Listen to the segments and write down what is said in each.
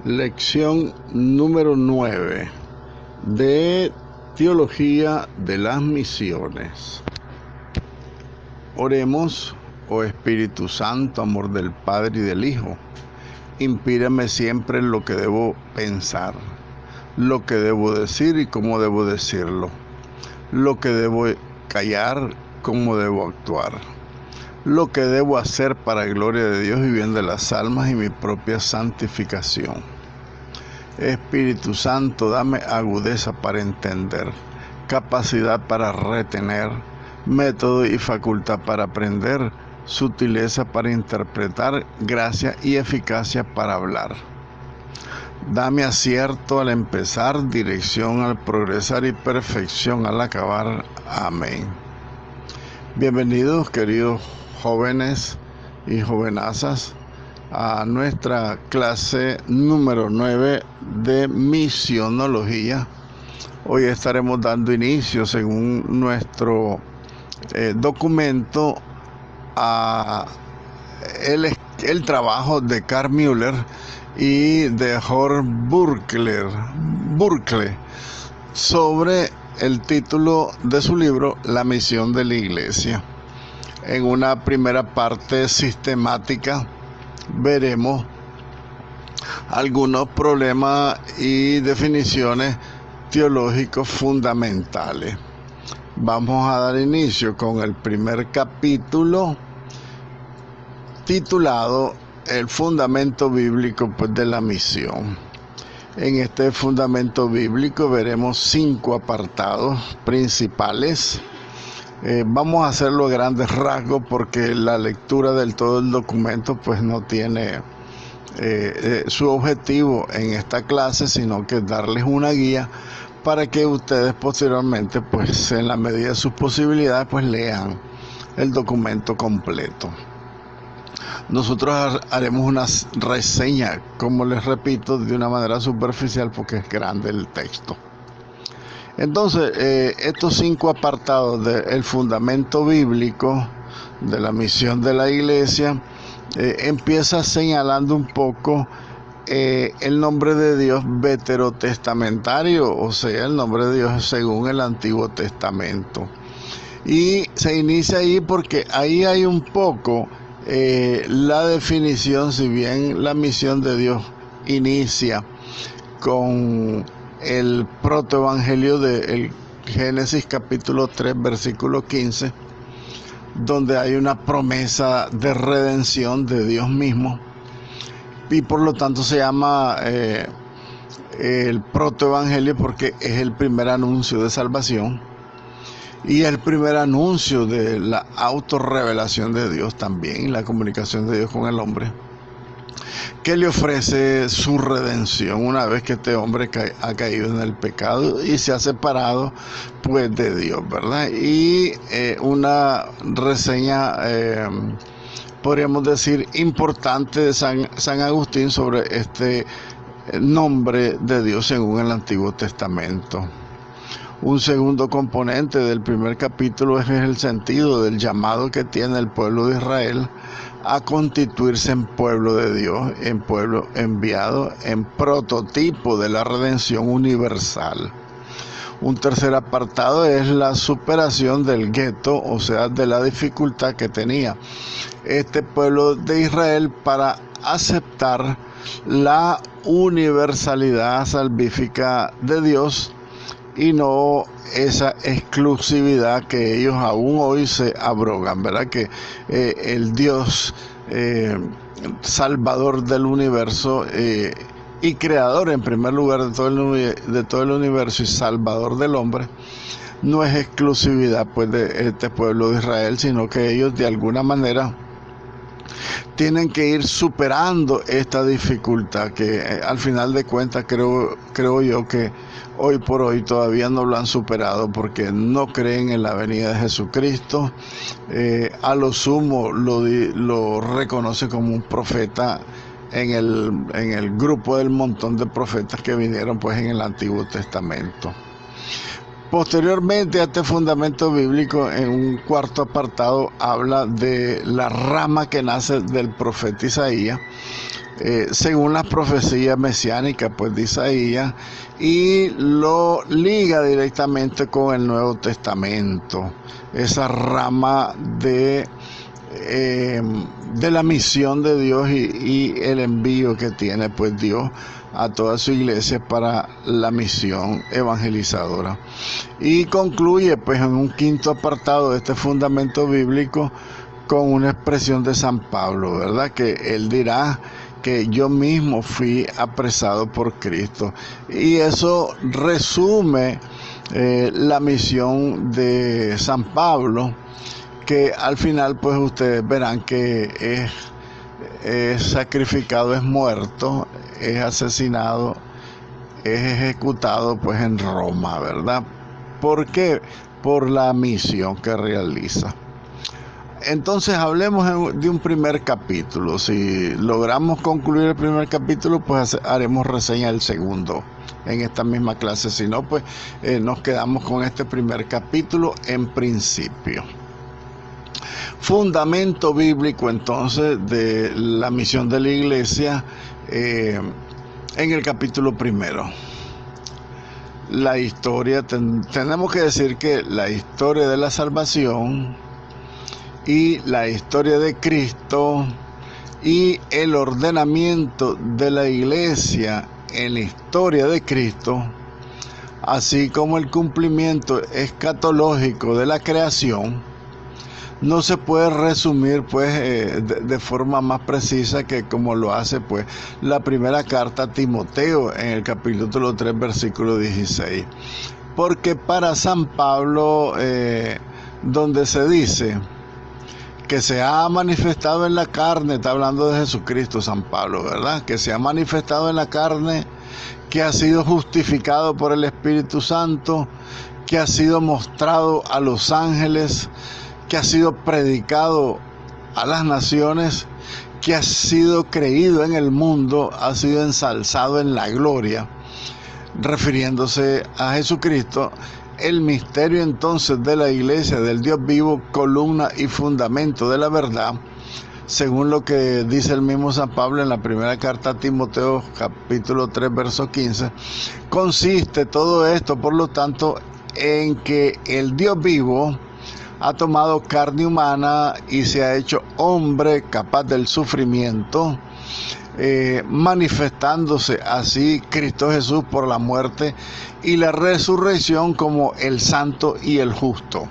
Lección número 9 de Teología de las Misiones. Oremos, oh Espíritu Santo, amor del Padre y del Hijo. Inspírame siempre en lo que debo pensar, lo que debo decir y cómo debo decirlo, lo que debo callar, cómo debo actuar, lo que debo hacer para gloria de Dios y bien de las almas y mi propia santificación. Espíritu Santo, dame agudeza para entender, capacidad para retener, método y facultad para aprender, sutileza para interpretar, gracia y eficacia para hablar. Dame acierto al empezar, dirección al progresar y perfección al acabar. Amén. Bienvenidos, queridos jóvenes y jovenazas, a nuestra clase número 9 de misionología. Hoy estaremos dando inicio, según nuestro documento, a el trabajo de Carl Müller y de Georg Burkle sobre el título de su libro La misión de la Iglesia. En una primera parte sistemática veremos algunos problemas y definiciones teológicos fundamentales. Vamos a dar inicio con el primer capítulo titulado El fundamento bíblico de la misión. En este fundamento bíblico veremos 5 apartados principales. Vamos a hacerlo a grandes rasgos porque la lectura del todo el documento pues no tiene su objetivo en esta clase, sino que darles una guía para que ustedes posteriormente pues en la medida de sus posibilidades pues lean el documento completo. Nosotros haremos una reseña, como les repito, de una manera superficial porque es grande el texto. Entonces, estos 5 apartados del fundamento bíblico de la misión de la Iglesia empieza señalando un poco el nombre de Dios veterotestamentario, o sea, el nombre de Dios según el Antiguo Testamento. Y se inicia ahí porque ahí hay un poco la definición, si bien la misión de Dios inicia con el protoevangelio de Génesis capítulo 3 versículo 15, donde hay una promesa de redención de Dios mismo, y por lo tanto se llama el protoevangelio porque es el primer anuncio de salvación y el primer anuncio de la autorrevelación de Dios también, la comunicación de Dios con el hombre, que le ofrece su redención una vez que este hombre ha caído en el pecado y se ha separado pues de Dios, ¿verdad? Y una reseña, podríamos decir, importante de San Agustín sobre este nombre de Dios según el Antiguo Testamento. Un segundo componente del primer capítulo es el sentido del llamado que tiene el pueblo de Israel a constituirse en pueblo de Dios, en pueblo enviado, en prototipo de la redención universal. Un tercer apartado es la superación del gueto, o sea, de la dificultad que tenía este pueblo de Israel para aceptar la universalidad salvífica de Dios y no esa exclusividad que ellos aún hoy se abrogan, ¿verdad? Que el Dios salvador del universo y creador en primer lugar de todo el universo y salvador del hombre, no es exclusividad pues de este pueblo de Israel, sino que ellos de alguna manera tienen que ir superando esta dificultad que al final de cuentas creo yo que hoy por hoy todavía no lo han superado porque no creen en la venida de Jesucristo. A lo sumo lo reconoce como un profeta en el grupo del montón de profetas que vinieron pues en el Antiguo Testamento. Posteriormente a este fundamento bíblico, en un cuarto apartado, habla de la rama que nace del profeta Isaías, según las profecías mesiánicas pues, de Isaías, y lo liga directamente con el Nuevo Testamento, esa rama de la misión de Dios y el envío que tiene pues Dios a toda su iglesia para la misión evangelizadora. Y concluye pues en un quinto apartado de este fundamento bíblico con una expresión de San Pablo, ¿verdad? Que él dirá que yo mismo fui apresado por Cristo. Y eso resume la misión de San Pablo, que al final pues ustedes verán que es sacrificado, es muerto, es asesinado, es ejecutado pues en Roma, ¿verdad? ¿Por qué? Por la misión que realiza. Entonces hablemos de un primer capítulo. Si logramos concluir el primer capítulo, pues haremos reseña del segundo en esta misma clase. Si no, pues nos quedamos con este primer capítulo en principio. Fundamento bíblico entonces de la misión de la iglesia en el capítulo primero. La historia, tenemos que decir que la historia de la salvación y la historia de Cristo y el ordenamiento de la iglesia en la historia de Cristo, así como el cumplimiento escatológico de la creación, no se puede resumir pues de forma más precisa que como lo hace pues la primera carta a Timoteo en el capítulo 3 versículo 16, porque para San Pablo donde se dice que se ha manifestado en la carne, está hablando de Jesucristo San Pablo, ¿verdad? Que se ha manifestado en la carne, que ha sido justificado por el Espíritu Santo, que ha sido mostrado a los ángeles, que ha sido predicado a las naciones, que ha sido creído en el mundo, ha sido ensalzado en la gloria, refiriéndose a Jesucristo. El misterio entonces de la iglesia, del Dios vivo, columna y fundamento de la verdad, según lo que dice el mismo San Pablo en la primera carta a Timoteo, capítulo 3, verso 15, consiste todo esto, por lo tanto, en que el Dios vivo ha tomado carne humana y se ha hecho hombre capaz del sufrimiento, manifestándose así Cristo Jesús por la muerte y la resurrección como el santo y el justo.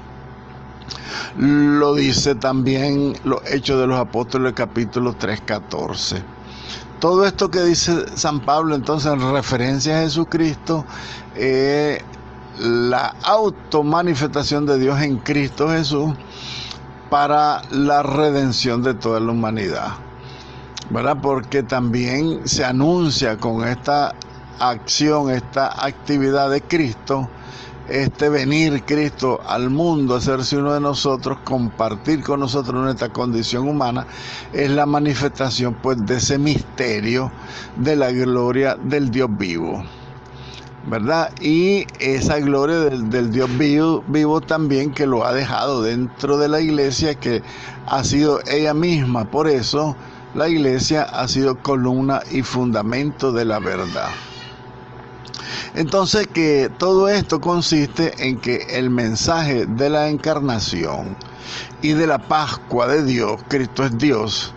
Lo dice también los Hechos de los Apóstoles, capítulo 3:14. Todo esto que dice San Pablo entonces en referencia a Jesucristo, la automanifestación de Dios en Cristo Jesús para la redención de toda la humanidad, ¿verdad? Porque también se anuncia con esta acción, esta actividad de Cristo, este venir Cristo al mundo, hacerse uno de nosotros, compartir con nosotros nuestra condición humana, es la manifestación pues de ese misterio de la gloria del Dios vivo, ¿verdad? Y esa gloria del Dios vivo también, que lo ha dejado dentro de la iglesia, que ha sido ella misma. Por eso la iglesia ha sido columna y fundamento de la verdad. Entonces, que todo esto consiste en que el mensaje de la encarnación y de la Pascua de Dios, Cristo es Dios,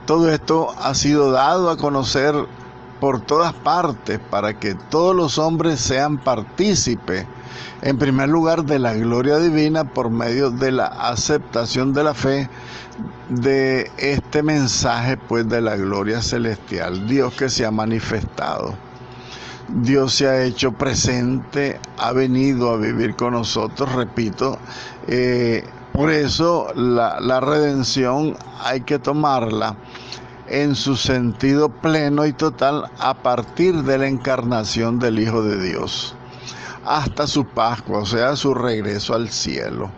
todo esto ha sido dado a conocer por todas partes para que todos los hombres sean partícipes, en primer lugar, de la gloria divina por medio de la aceptación de la fe de este mensaje pues de la gloria celestial, Dios que se ha manifestado. Dios se ha hecho presente, ha venido a vivir con nosotros, repito. Por eso la redención hay que tomarla en su sentido pleno y total a partir de la encarnación del Hijo de Dios, hasta su Pascua, o sea, su regreso al cielo.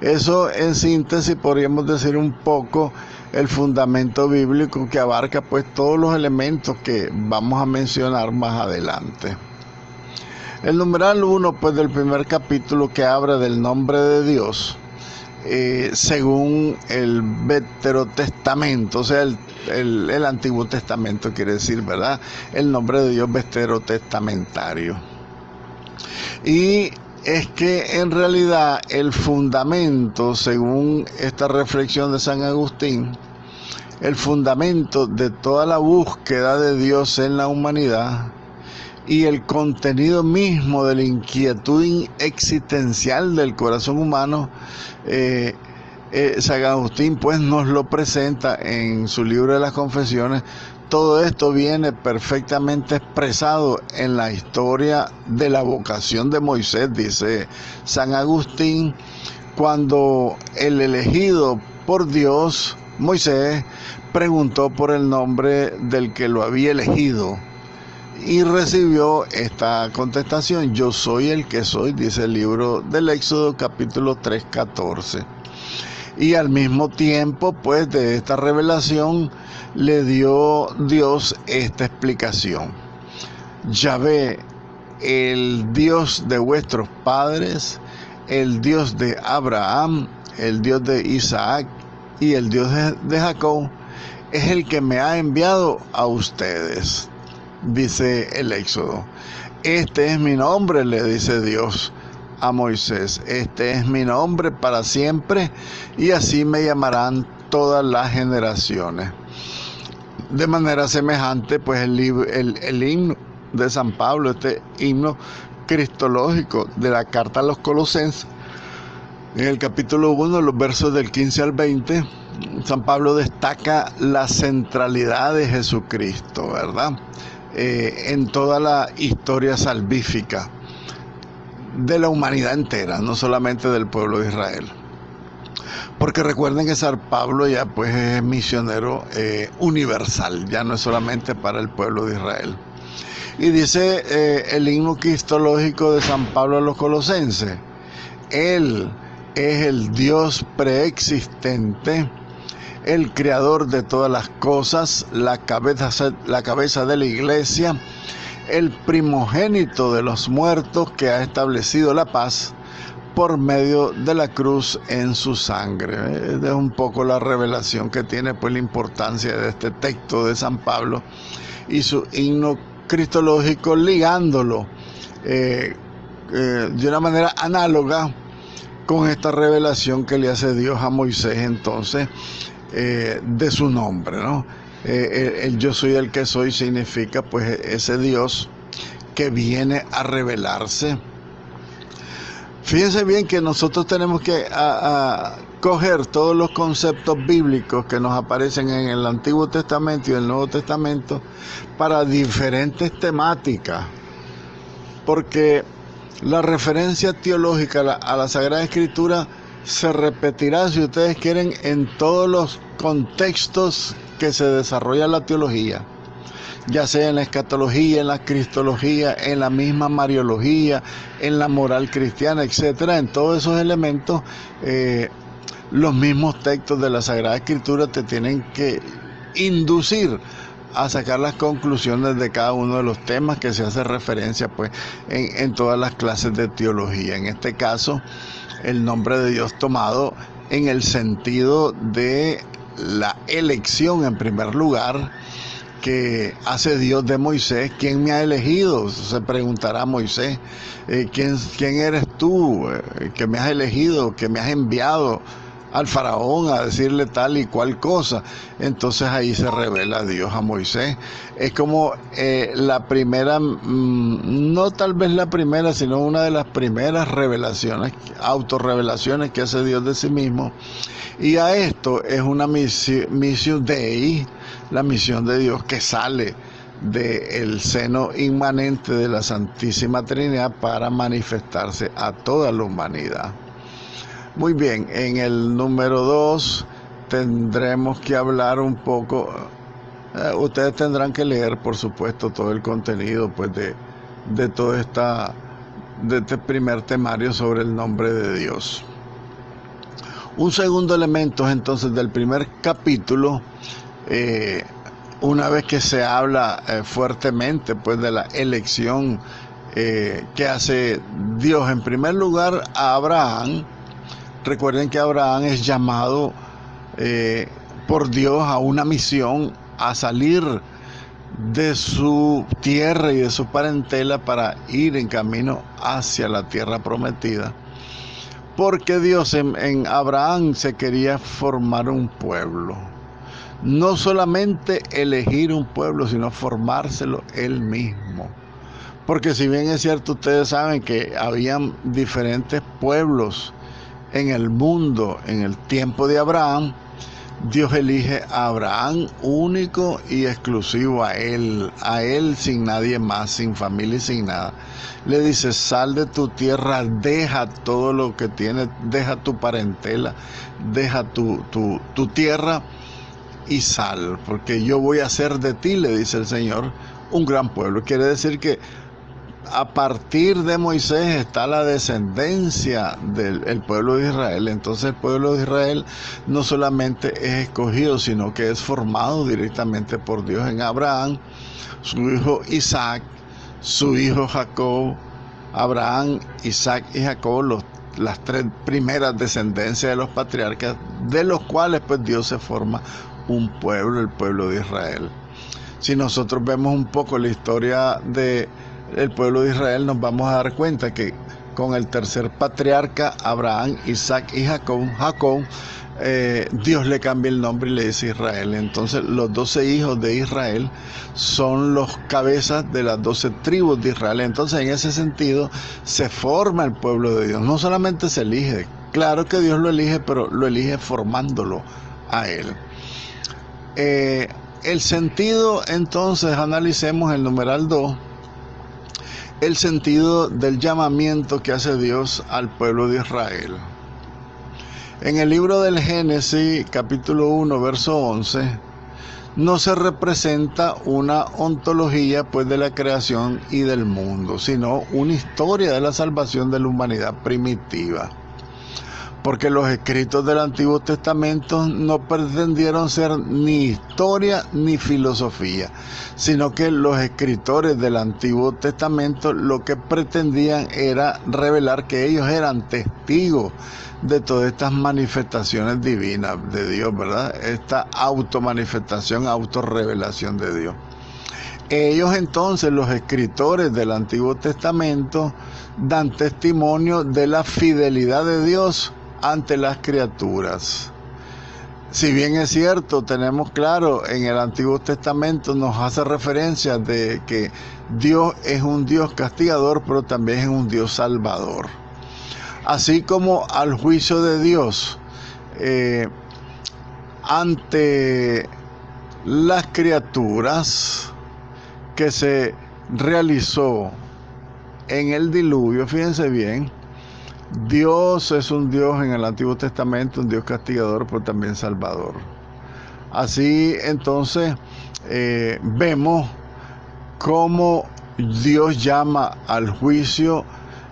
Eso en síntesis podríamos decir un poco el fundamento bíblico, que abarca pues todos los elementos que vamos a mencionar más adelante. El numeral 1 pues del primer capítulo, que habla del nombre de Dios, según el Veterotestamento, o sea, el Antiguo Testamento quiere decir, ¿verdad? El nombre de Dios veterotestamentario. Y es que en realidad el fundamento, según esta reflexión de San Agustín, el fundamento de toda la búsqueda de Dios en la humanidad y el contenido mismo de la inquietud existencial del corazón humano, San Agustín pues nos lo presenta en su libro de las Confesiones. Todo esto viene perfectamente expresado en la historia de la vocación de Moisés, dice San Agustín, cuando el elegido por Dios, Moisés, preguntó por el nombre del que lo había elegido y recibió esta contestación: yo soy el que soy, dice el libro del Éxodo capítulo 3:14. Y al mismo tiempo pues de esta revelación le dio Dios esta explicación: Yahvé, el Dios de vuestros padres, el Dios de Abraham, el Dios de Isaac y el Dios de Jacob, es el que me ha enviado a ustedes, dice el Éxodo. Este es mi nombre, le dice Dios a Moisés, este es mi nombre para siempre, y así me llamarán todas las generaciones. De manera semejante, pues el himno de San Pablo, este himno cristológico de la carta a los Colosenses, en el capítulo 1, los versos del 15 al 20, San Pablo destaca la centralidad de Jesucristo, ¿verdad? En toda la historia salvífica de la humanidad entera, no solamente del pueblo de Israel. Porque recuerden que San Pablo ya pues es misionero universal, ya no es solamente para el pueblo de Israel. Y dice el himno cristológico de San Pablo a los Colosenses: Él es el Dios preexistente, el creador de todas las cosas, la cabeza de la iglesia, el primogénito de los muertos, que ha establecido la paz por medio de la cruz en su sangre. Es un poco la revelación que tiene pues la importancia de este texto de San Pablo y su himno cristológico, ligándolo de una manera análoga con esta revelación que le hace Dios a Moisés entonces de su nombre, ¿no? El yo soy el que soy significa pues ese Dios que viene a revelarse. Fíjense bien que nosotros tenemos que coger todos los conceptos bíblicos que nos aparecen en el Antiguo Testamento y el Nuevo Testamento para diferentes temáticas, porque la referencia teológica a la Sagrada Escritura se repetirá, si ustedes quieren, en todos los contextos que se desarrolla la teología, ya sea en la escatología, en la cristología, en la misma mariología, en la moral cristiana, etcétera. En todos esos elementos, los mismos textos de la Sagrada Escritura te tienen que inducir a sacar las conclusiones de cada uno de los temas que se hace referencia pues en todas las clases de teología. En este caso, el nombre de Dios tomado en el sentido de la elección en primer lugar que hace Dios de Moisés. ¿Quién me ha elegido?, se preguntará Moisés. ¿Quién eres tú que me has elegido, que me has enviado al faraón a decirle tal y cual cosa? Entonces ahí se revela Dios a Moisés. Es como la primera, no tal vez la primera, sino una de las primeras revelaciones, autorrevelaciones que hace Dios de sí mismo. Y a esto es una misión Dei, la misión de Dios que sale del seno inmanente de la Santísima Trinidad para manifestarse a toda la humanidad. Muy bien, en el número 2 tendremos que hablar un poco, ustedes tendrán que leer por supuesto todo el contenido pues de todo de este primer temario sobre el nombre de Dios. Un segundo elemento entonces del primer capítulo, una vez que se habla fuertemente pues de la elección que hace Dios en primer lugar a Abraham. Recuerden que Abraham es llamado por Dios a una misión, a salir de su tierra y de su parentela para ir en camino hacia la tierra prometida. Porque Dios en Abraham se quería formar un pueblo. No solamente elegir un pueblo, sino formárselo él mismo. Porque si bien es cierto, ustedes saben que habían diferentes pueblos en el mundo en el tiempo de Abraham, Dios elige a Abraham único y exclusivo a él sin nadie más, sin familia y sin nada. Le dice: sal de tu tierra, deja todo lo que tienes, deja tu parentela, deja tu tierra y sal, porque yo voy a hacer de ti, le dice el Señor, un gran pueblo. Quiere decir que a partir de Moisés está la descendencia del pueblo de Israel. Entonces el pueblo de Israel no solamente es escogido, sino que es formado directamente por Dios en Abraham, su hijo Isaac, su hijo Jacob. Abraham, Isaac y Jacob, las tres primeras descendencias de los patriarcas, de los cuales pues Dios se forma un pueblo, el pueblo de Israel. Si nosotros vemos un poco la historia del pueblo de Israel, nos vamos a dar cuenta que con el tercer patriarca, Abraham, Isaac y Jacob, Dios le cambia el nombre y le dice Israel. Entonces los 12 hijos de Israel son los cabezas de las 12 tribus de Israel. Entonces en ese sentido se forma el pueblo de Dios. No solamente se elige, claro que Dios lo elige, pero lo elige formándolo a él. El sentido, entonces, analicemos el numeral 2, el sentido del llamamiento que hace Dios al pueblo de Israel. En el libro del Génesis, capítulo 1, verso 11, no se representa una ontología pues de la creación y del mundo, sino una historia de la salvación de la humanidad primitiva. Porque los escritos del Antiguo Testamento no pretendieron ser ni historia ni filosofía, sino que los escritores del Antiguo Testamento lo que pretendían era revelar que ellos eran testigos de todas estas manifestaciones divinas de Dios, ¿verdad? Esta automanifestación, autorrevelación de Dios. Ellos entonces, los escritores del Antiguo Testamento, dan testimonio de la fidelidad de Dios ante las criaturas. Si bien es cierto, tenemos claro, en el Antiguo Testamento nos hace referencia de que Dios es un Dios castigador, pero también es un Dios salvador. Así como al juicio de Dios ante las criaturas que se realizó en el diluvio, fíjense bien, Dios es un Dios en el Antiguo Testamento, un Dios castigador, pero también salvador. Así entonces vemos cómo Dios llama al juicio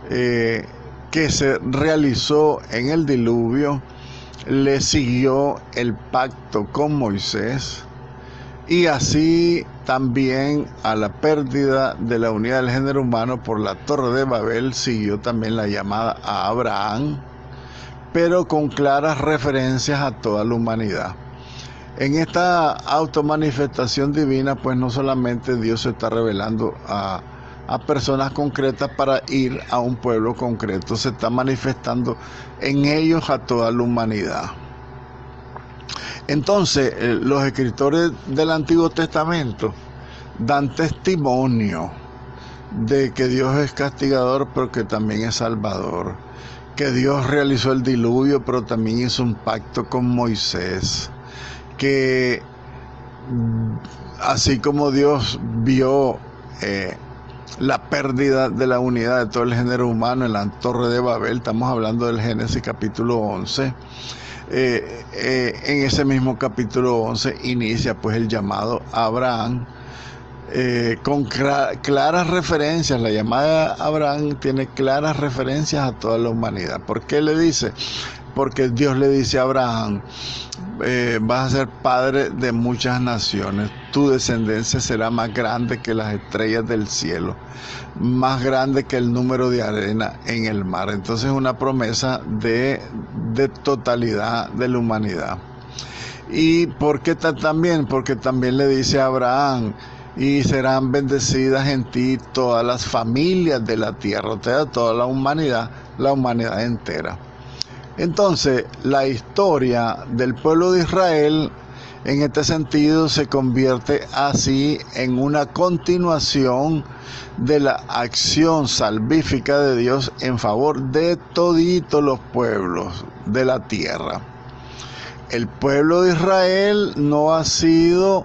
que se realizó en el diluvio, le siguió el pacto con Moisés, y así también a la pérdida de la unidad del género humano por la Torre de Babel siguió también la llamada a Abraham, pero con claras referencias a toda la humanidad. En esta automanifestación divina, pues no solamente Dios se está revelando a personas concretas para ir a un pueblo concreto, se está manifestando en ellos a toda la humanidad. Entonces, los escritores del Antiguo Testamento dan testimonio de que Dios es castigador, pero que también es salvador. Que Dios realizó el diluvio, pero también hizo un pacto con Moisés. Que así como Dios vio la pérdida de la unidad de todo el género humano en la Torre de Babel, estamos hablando del Génesis capítulo 11, en ese mismo capítulo 11 inicia pues el llamado a Abraham con claras referencias. La llamada a Abraham tiene claras referencias a toda la humanidad. ¿Por qué le dice? Porque Dios le dice a Abraham: vas a ser padre de muchas naciones. Tu descendencia será más grande que las estrellas del cielo, más grande que el número de arena en el mar. Entonces es una promesa de totalidad de la humanidad. ¿Y por qué también? Porque también le dice a Abraham: y serán bendecidas en ti todas las familias de la tierra, o sea, toda la humanidad entera. Entonces, la historia del pueblo de Israel, en este sentido, se convierte así en una continuación de la acción salvífica de Dios en favor de toditos los pueblos de la tierra. El pueblo de Israel no ha sido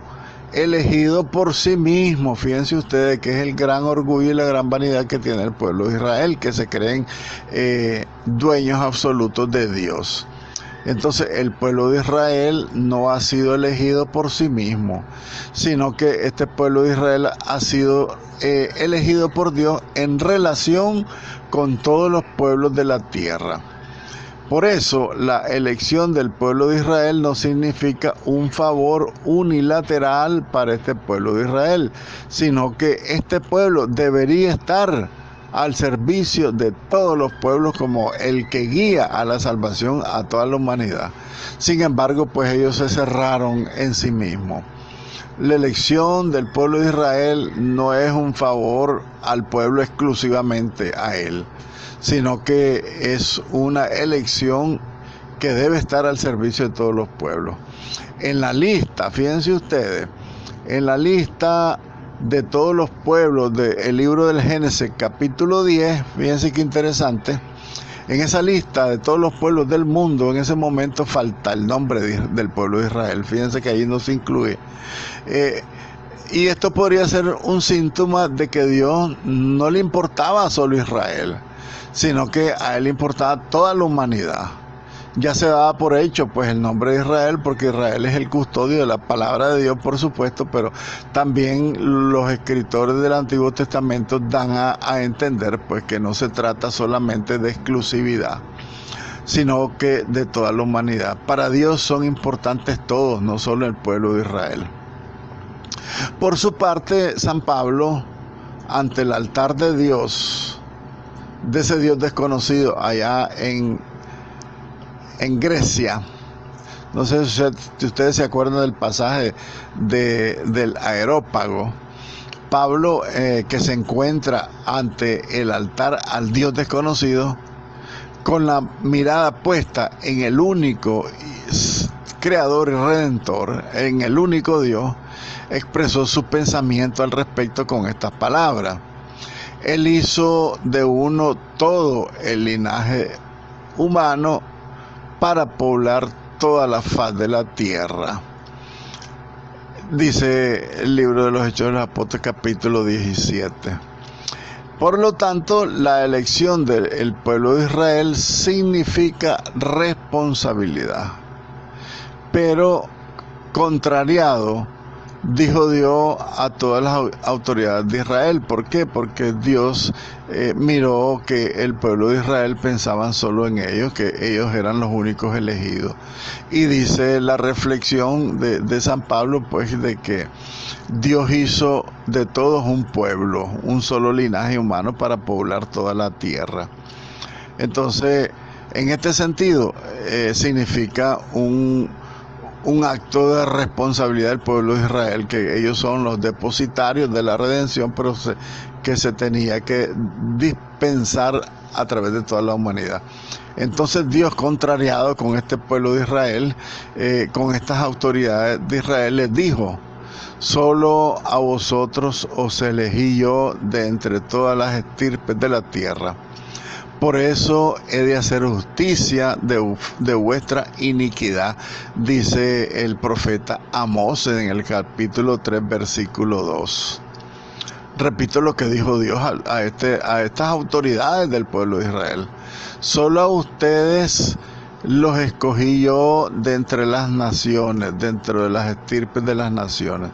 elegido por sí mismo. Fíjense ustedes que es el gran orgullo y la gran vanidad que tiene el pueblo de Israel, que se creen dueños absolutos de Dios. Entonces el pueblo de Israel no ha sido elegido por sí mismo, sino que este pueblo de Israel ha sido elegido por Dios en relación con todos los pueblos de la tierra. Por eso, la elección del pueblo de Israel no significa un favor unilateral para este pueblo de Israel, sino que este pueblo debería estar al servicio de todos los pueblos como el que guía a la salvación a toda la humanidad. Sin embargo, pues ellos se cerraron en sí mismos. La elección del pueblo de Israel no es un favor al pueblo exclusivamente a él, sino que es una elección que debe estar al servicio de todos los pueblos. En la lista, fíjense ustedes, en la lista de todos los pueblos del libro del Génesis, capítulo 10, fíjense qué interesante, en esa lista de todos los pueblos del mundo, en ese momento falta el nombre del pueblo de Israel. Fíjense que ahí no se incluye. Y esto podría ser un síntoma de que Dios no le importaba solo Israel, sino que a él le importaba toda la humanidad. Ya se daba por hecho pues el nombre de Israel, porque Israel es el custodio de la palabra de Dios, por supuesto, pero también los escritores del Antiguo Testamento dan a entender pues que no se trata solamente de exclusividad, sino que de toda la humanidad. Para Dios son importantes todos, no solo el pueblo de Israel. Por su parte, San Pablo, ante el altar de Dios, de ese Dios desconocido allá en Grecia, no sé si ustedes se acuerdan del pasaje del Areópago. Pablo, que se encuentra ante el altar al Dios desconocido, con la mirada puesta en el único creador y redentor, en el único Dios, expresó su pensamiento al respecto con estas palabras: Él hizo de uno todo el linaje humano para poblar toda la faz de la tierra. Dice el libro de los Hechos de los Apóstoles, capítulo 17. Por lo tanto, la elección del pueblo de Israel significa responsabilidad. Pero, contrariado, dijo Dios a todas las autoridades de Israel. ¿Por qué? Porque Dios miró que el pueblo de Israel pensaban solo en ellos, que ellos eran los únicos elegidos. Y dice la reflexión de San Pablo, pues, de que Dios hizo de todos un pueblo, un solo linaje humano para poblar toda la tierra. Entonces, en este sentido, significa un acto de responsabilidad del pueblo de Israel, que ellos son los depositarios de la redención, pero que se tenía que dispensar a través de toda la humanidad. Entonces Dios, contrariado con este pueblo de Israel, con estas autoridades de Israel, les dijo: solo a vosotros os elegí yo de entre todas las estirpes de la tierra. Por eso he de hacer justicia de vuestra iniquidad, dice el profeta Amós en el capítulo 3, versículo 2. Repito lo que dijo Dios a estas autoridades del pueblo de Israel: solo a ustedes los escogí yo de entre las naciones, dentro de las estirpes de las naciones.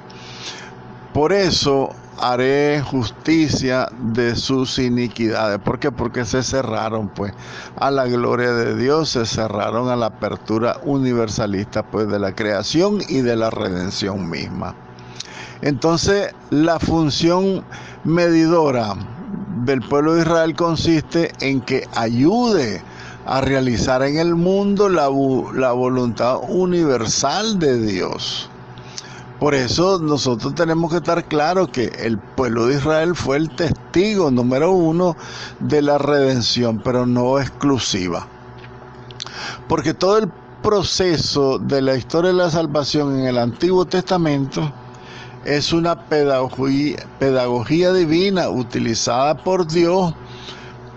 Por eso haré justicia de sus iniquidades. ¿Por qué? Porque se cerraron pues a la gloria de Dios, se cerraron a la apertura universalista pues de la creación y de la redención misma. Entonces la función medidora del pueblo de Israel consiste en que ayude a realizar en el mundo la voluntad universal de Dios. Por eso nosotros tenemos que estar claros que el pueblo de Israel fue el testigo número uno de la redención, pero no exclusiva. Porque todo el proceso de la historia de la salvación en el Antiguo Testamento es una pedagogía divina utilizada por Dios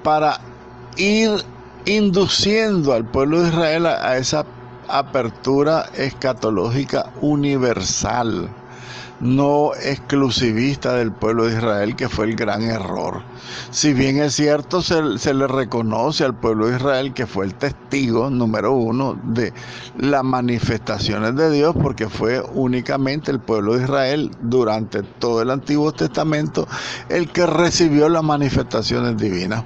para ir induciendo al pueblo de Israel a esa apertura escatológica universal, no exclusivista del pueblo de Israel, que fue el gran error. Si bien es cierto, se le reconoce al pueblo de Israel que fue el testigo número uno de las manifestaciones de Dios, porque fue únicamente el pueblo de Israel durante todo el Antiguo Testamento el que recibió las manifestaciones divinas.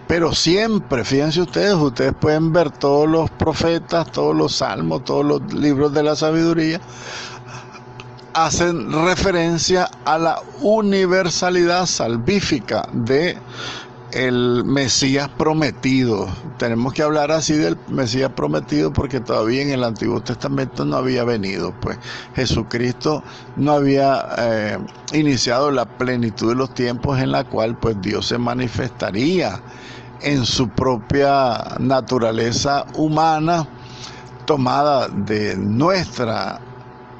Pero siempre, fíjense ustedes pueden ver todos los profetas, todos los salmos, todos los libros de la sabiduría, hacen referencia a la universalidad salvífica de el Mesías prometido. Tenemos que hablar así del Mesías prometido porque todavía en el Antiguo Testamento no había venido, pues Jesucristo no había iniciado la plenitud de los tiempos en la cual pues Dios se manifestaría en su propia naturaleza humana, tomada de nuestra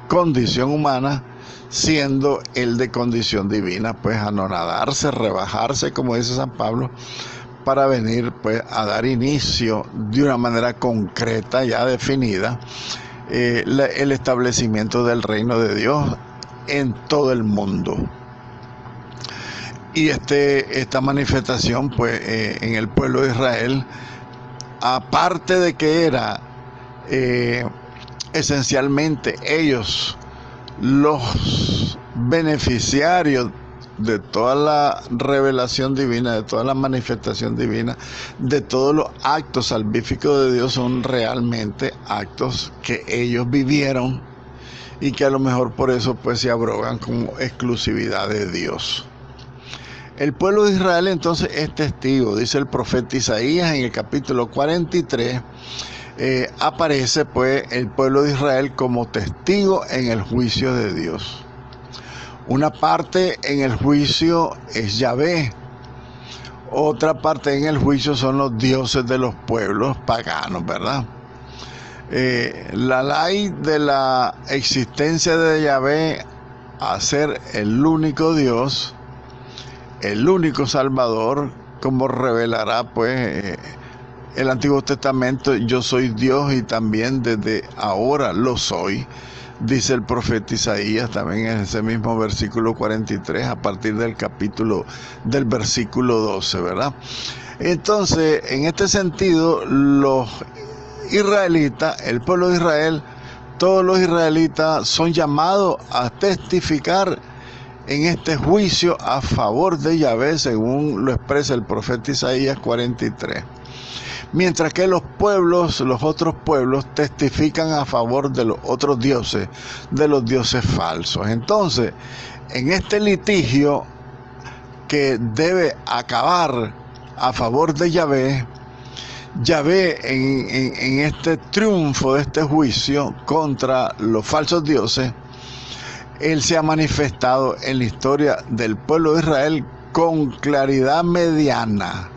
condición humana, siendo él de condición divina, pues anonadarse, rebajarse, como dice San Pablo, para venir pues a dar inicio de una manera concreta, ya definida, el establecimiento del reino de Dios en todo el mundo. Y esta manifestación pues en el pueblo de Israel, aparte de que era esencialmente ellos los beneficiarios de toda la revelación divina, de toda la manifestación divina, de todos los actos salvíficos de Dios, son realmente actos que ellos vivieron y que a lo mejor por eso pues se abrogan como exclusividad de Dios. El pueblo de Israel entonces es testigo, dice el profeta Isaías en el capítulo 43, aparece pues el pueblo de Israel como testigo en el juicio de Dios. Una parte en el juicio es Yahvé, otra parte en el juicio son los dioses de los pueblos paganos, ¿verdad? La ley de la existencia de Yahvé a ser el único Dios, el único Salvador, como revelará pues el Antiguo Testamento: yo soy Dios y también desde ahora lo soy, dice el profeta Isaías también en ese mismo versículo 43, a partir del versículo 12, ¿verdad? Entonces, en este sentido, los israelitas, el pueblo de Israel, todos los israelitas son llamados a testificar en este juicio a favor de Yahvé, según lo expresa el profeta Isaías 43. Mientras que los otros pueblos, testifican a favor de los otros dioses, de los dioses falsos. Entonces, en este litigio que debe acabar a favor de Yahvé, en este triunfo de este juicio contra los falsos dioses, él se ha manifestado en la historia del pueblo de Israel con claridad meridiana.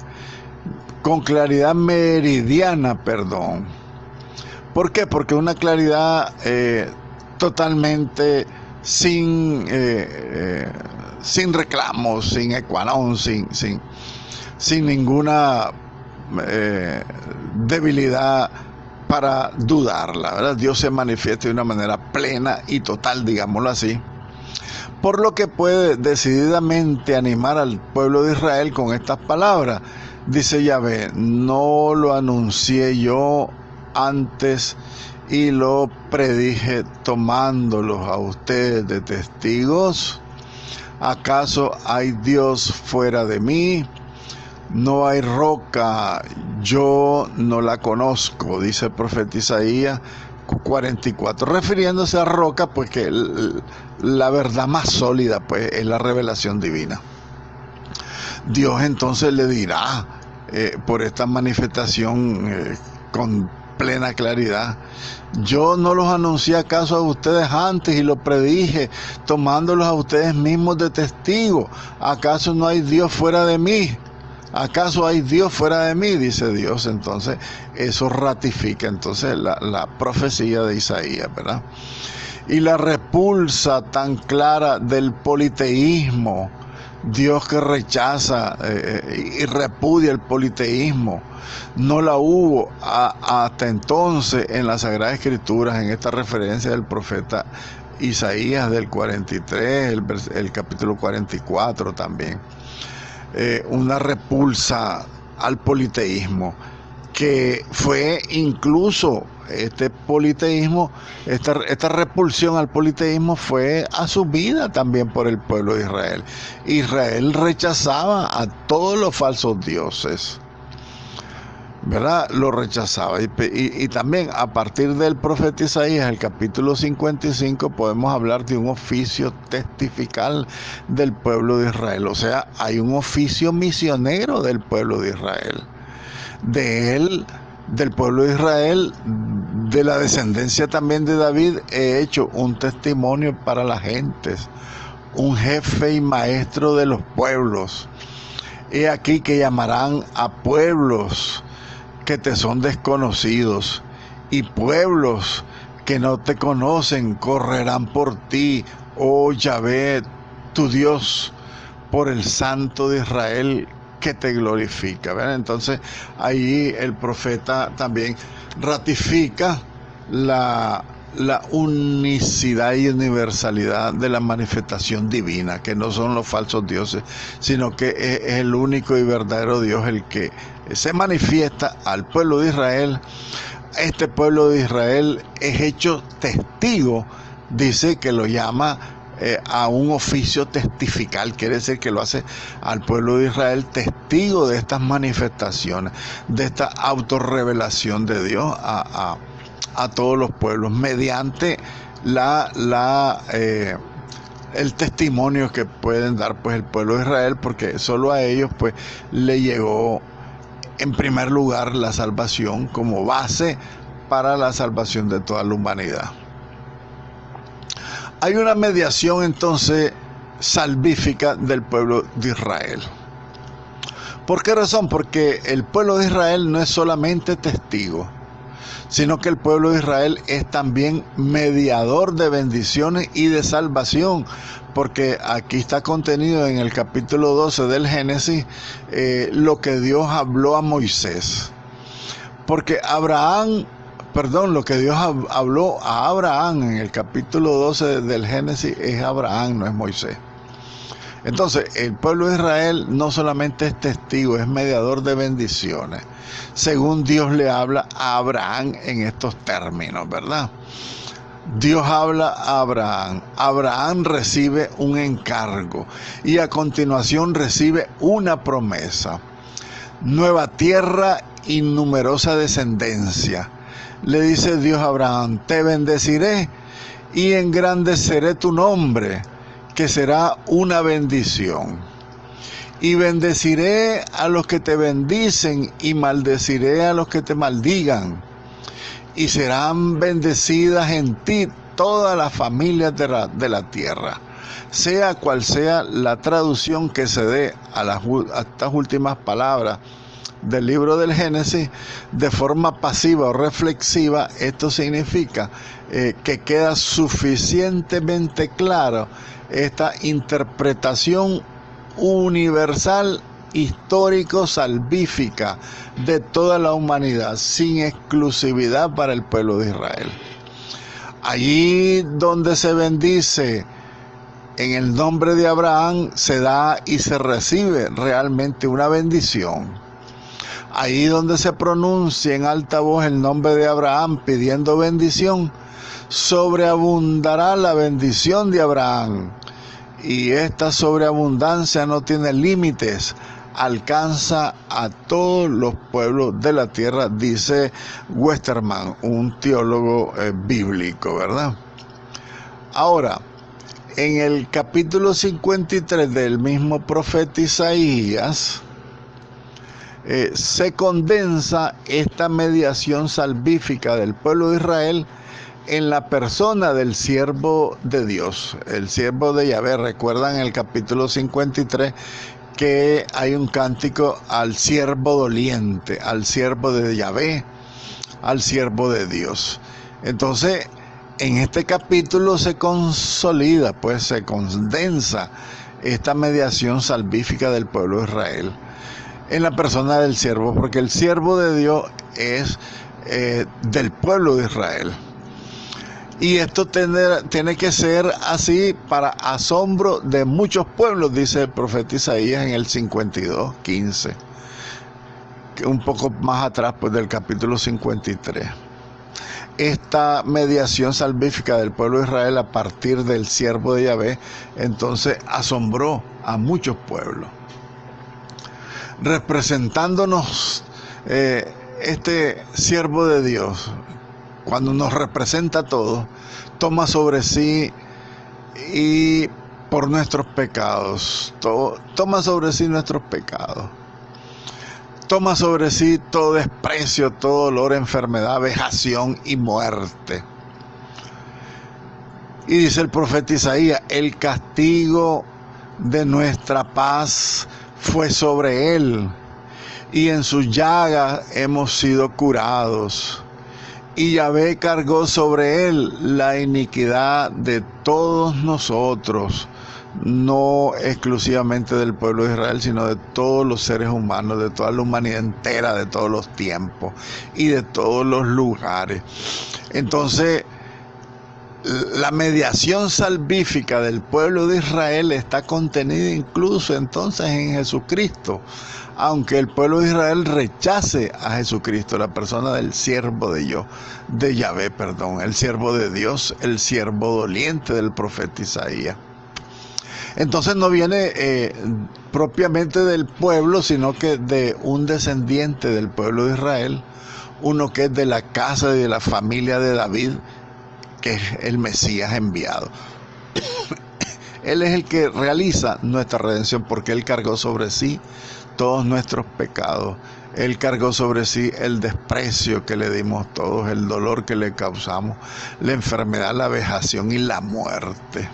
¿Por qué? Porque una claridad totalmente sin reclamos, sin ecuanón, sin ninguna debilidad para dudarla, ¿verdad? Dios se manifiesta de una manera plena y total, digámoslo así, por lo que puede decididamente animar al pueblo de Israel con estas palabras. Dice Yahvé: no lo anuncié yo antes y lo predije tomándolos a ustedes de testigos. ¿Acaso hay Dios fuera de mí? No hay roca, yo no la conozco, dice el profeta Isaías 44, refiriéndose a roca, pues que la verdad más sólida pues es la revelación divina. Dios entonces le dirá por esta manifestación con plena claridad: yo no los anuncié acaso a ustedes antes y los predije, tomándolos a ustedes mismos de testigo. ¿Acaso no hay Dios fuera de mí? ¿Acaso hay Dios fuera de mí? Dice Dios. Entonces eso ratifica entonces la profecía de Isaías, ¿verdad? Y la repulsa tan clara del politeísmo, Dios que rechaza y repudia el politeísmo, no la hubo hasta entonces en las Sagradas Escrituras, en esta referencia del profeta Isaías del 43, el capítulo 44 también. Una repulsa al politeísmo, que fue incluso este politeísmo, esta repulsión al politeísmo fue asumida también por el pueblo de Israel. Israel rechazaba a todos los falsos dioses, ¿verdad? Lo rechazaba. Y también a partir del profeta Isaías, el capítulo 55, podemos hablar de un oficio testifical del pueblo de Israel. O sea, hay un oficio misionero del pueblo de Israel. Del pueblo de Israel, de la descendencia también de David, he hecho un testimonio para las gentes, un jefe y maestro de los pueblos. He aquí que llamarán a pueblos que te son desconocidos, y pueblos que no te conocen correrán por ti, oh Yahvé, tu Dios, por el Santo de Israel que te glorifica. ¿Ven? Entonces ahí el profeta también ratifica la unicidad y universalidad de la manifestación divina, que no son los falsos dioses, sino que es el único y verdadero Dios el que se manifiesta al pueblo de Israel. Este pueblo de Israel es hecho testigo, dice que lo llama a un oficio testifical, quiere decir que lo hace al pueblo de Israel testigo de estas manifestaciones, de esta autorrevelación de Dios a todos los pueblos, mediante el testimonio que pueden dar pues el pueblo de Israel, porque solo a ellos pues le llegó en primer lugar la salvación como base para la salvación de toda la humanidad. Hay una mediación entonces salvífica del pueblo de Israel. ¿Por qué razón? Porque el pueblo de Israel no es solamente testigo, sino que el pueblo de Israel es también mediador de bendiciones y de salvación, porque aquí está contenido en el capítulo 12 del Génesis lo que Dios habló a Moisés. Porque lo que Dios habló a Abraham en el capítulo 12 del Génesis es Abraham, no es Moisés. Entonces, el pueblo de Israel no solamente es testigo, es mediador de bendiciones, según Dios le habla a Abraham en estos términos, ¿verdad? Dios habla a Abraham, Abraham recibe un encargo y a continuación recibe una promesa: nueva tierra y numerosa descendencia. Le dice Dios a Abraham: te bendeciré y engrandeceré tu nombre, que será una bendición. Y bendeciré a los que te bendicen y maldeciré a los que te maldigan. Y serán bendecidas en ti todas las familias de la tierra. Sea cual sea la traducción que se dé a estas últimas palabras del libro del Génesis, de forma pasiva o reflexiva, esto significa que queda suficientemente claro esta interpretación universal, histórico-salvífica de toda la humanidad, sin exclusividad para el pueblo de Israel. Allí donde se bendice en el nombre de Abraham, se da y se recibe realmente una bendición. Ahí donde se pronuncia en alta voz el nombre de Abraham pidiendo bendición, sobreabundará la bendición de Abraham y esta sobreabundancia no tiene límites, alcanza a todos los pueblos de la tierra, dice Westermann, un teólogo bíblico, ¿verdad? Ahora, en el capítulo 53 del mismo profeta Isaías, se condensa esta mediación salvífica del pueblo de Israel en la persona del siervo de Dios, el siervo de Yahvé. Recuerdan en el capítulo 53 que hay un cántico al siervo doliente, al siervo de Yahvé, al siervo de Dios. Entonces, en este capítulo se consolida, pues se condensa esta mediación salvífica del pueblo de Israel en la persona del siervo, porque el siervo de Dios es del pueblo de Israel. Y esto tiene que ser así para asombro de muchos pueblos, dice el profeta Isaías en el 52:15, un poco más atrás pues, del capítulo 53. Esta mediación salvífica del pueblo de Israel a partir del siervo de Yahvé, entonces asombró a muchos pueblos. Representándonos este siervo de Dios, cuando nos representa a todos, toma sobre sí y por nuestros pecados, toma sobre sí nuestros pecados, toma sobre sí todo desprecio, todo dolor, enfermedad, vejación y muerte. Y dice el profeta Isaías, el castigo de nuestra paz fue sobre él, y en sus llagas hemos sido curados. Y Yahvé cargó sobre él la iniquidad de todos nosotros, no exclusivamente del pueblo de Israel, sino de todos los seres humanos, de toda la humanidad entera, de todos los tiempos y de todos los lugares. Entonces, la mediación salvífica del pueblo de Israel está contenida incluso entonces en Jesucristo, aunque el pueblo de Israel rechace a Jesucristo, la persona del siervo de Yahvé, el siervo de Dios, el siervo doliente del profeta Isaías. Entonces no viene propiamente del pueblo, sino que de un descendiente del pueblo de Israel, uno que es de la casa y de la familia de David, que es el Mesías enviado. Él es el que realiza nuestra redención, porque Él cargó sobre sí todos nuestros pecados. Él cargó sobre sí el desprecio que le dimos todos, el dolor que le causamos, la enfermedad, la vejación y la muerte.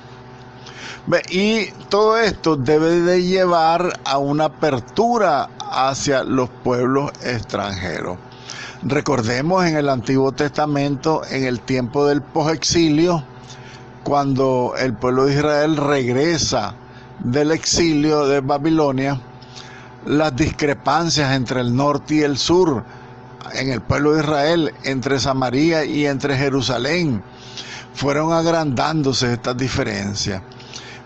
Y todo esto debe de llevar a una apertura hacia los pueblos extranjeros. Recordemos en el Antiguo Testamento, en el tiempo del posexilio, cuando el pueblo de Israel regresa del exilio de Babilonia, las discrepancias entre el norte y el sur en el pueblo de Israel, entre Samaria y entre Jerusalén, fueron agrandándose estas diferencias.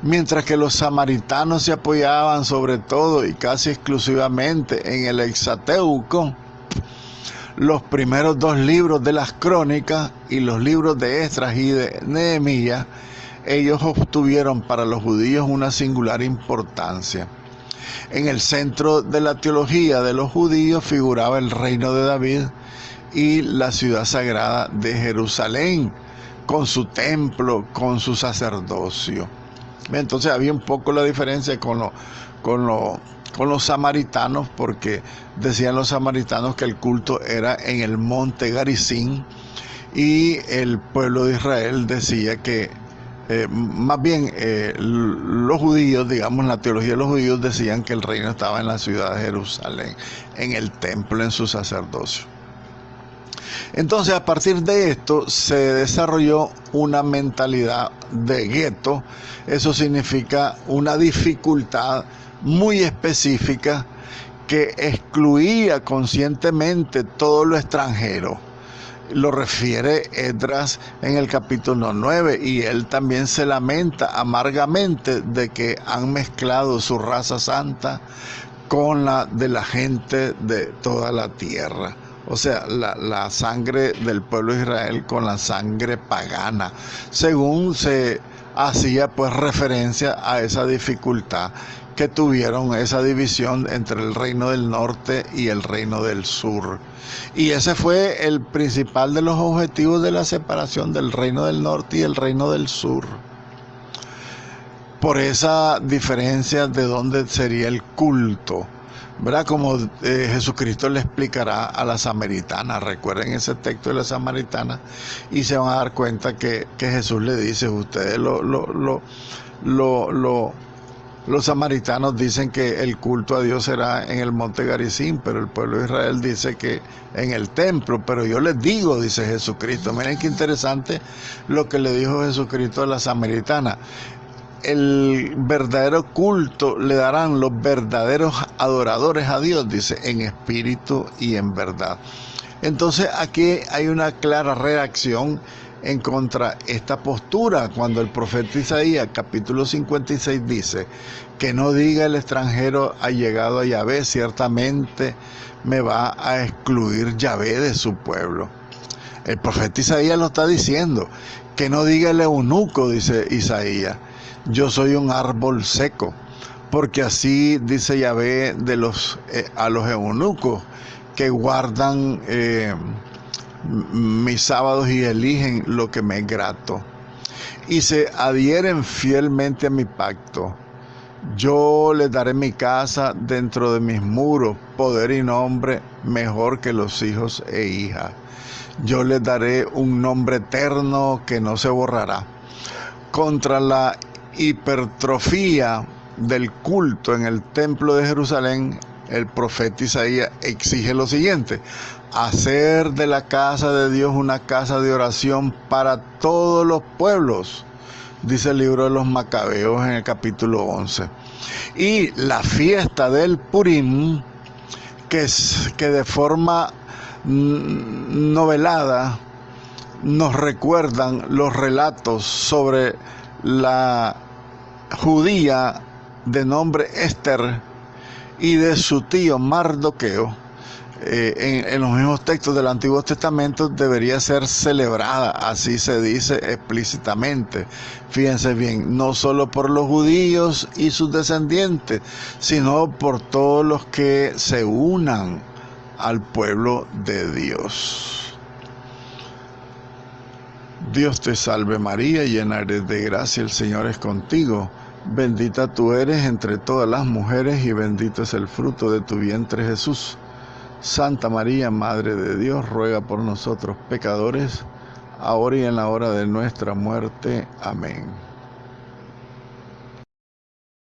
Mientras que los samaritanos se apoyaban sobre todo y casi exclusivamente en el Exateuco, los primeros dos libros de las crónicas y los libros de Esdras y de Nehemías, ellos obtuvieron para los judíos una singular importancia. En el centro de la teología de los judíos figuraba el reino de David y la ciudad sagrada de Jerusalén, con su templo, con su sacerdocio. Entonces había un poco la diferencia con los samaritanos, porque decían los samaritanos que el culto era en el monte Garizim, y el pueblo de Israel decía que más bien los judíos, digamos, la teología de los judíos decían que el reino estaba en la ciudad de Jerusalén, en el templo, en su sacerdocio. Entonces, a partir de esto se desarrolló una mentalidad de gueto. Eso significa una dificultad muy específica que excluía conscientemente todo lo extranjero. Lo refiere Esdras en el capítulo 9, y él también se lamenta amargamente de que han mezclado su raza santa con la de la gente de toda la tierra. O sea, la sangre del pueblo de Israel con la sangre pagana, según se hacía pues referencia a esa dificultad que tuvieron, esa división entre el reino del norte y el reino del sur. Y ese fue el principal de los objetivos de la separación del reino del norte y el reino del sur. Por esa diferencia de dónde sería el culto, ¿verdad? Como Jesucristo le explicará a la samaritana. Recuerden ese texto de la samaritana y se van a dar cuenta que Jesús le dice: ustedes los samaritanos dicen que el culto a Dios será en el monte Garizim, pero el pueblo de Israel dice que en el templo. Pero yo les digo, dice Jesucristo. Miren qué interesante lo que le dijo Jesucristo a la samaritana: el verdadero culto le darán los verdaderos adoradores a Dios, dice, en espíritu y en verdad. Entonces aquí hay una clara reacción en contra esta postura, cuando el profeta Isaías capítulo 56 dice: que no diga el extranjero allegado a Yahvé, ciertamente me va a excluir Yahvé de su pueblo. El profeta Isaías lo está diciendo. Que no diga el eunuco, dice Isaías: yo soy un árbol seco, porque así dice Yahvé a los eunucos que guardan mis sábados y eligen lo que me es grato, y se adhieren fielmente a mi pacto. Yo les daré mi casa dentro de mis muros, poder y nombre mejor que los hijos e hijas. Yo les daré un nombre eterno que no se borrará. Contra la hipertrofia del culto en el templo de Jerusalén, el profeta Isaías exige lo siguiente: hacer de la casa de Dios una casa de oración para todos los pueblos, dice el libro de los Macabeos en el capítulo 11. Y la fiesta del Purim, que de forma novelada nos recuerdan los relatos sobre la judía de nombre Esther y de su tío Mardoqueo, en los mismos textos del Antiguo Testamento debería ser celebrada, así se dice explícitamente. Fíjense bien, no solo por los judíos y sus descendientes, sino por todos los que se unan al pueblo de Dios. Dios te salve María, llena eres de gracia, el Señor es contigo. Bendita tú eres entre todas las mujeres y bendito es el fruto de tu vientre Jesús. Santa María, Madre de Dios, ruega por nosotros pecadores, ahora y en la hora de nuestra muerte. Amén.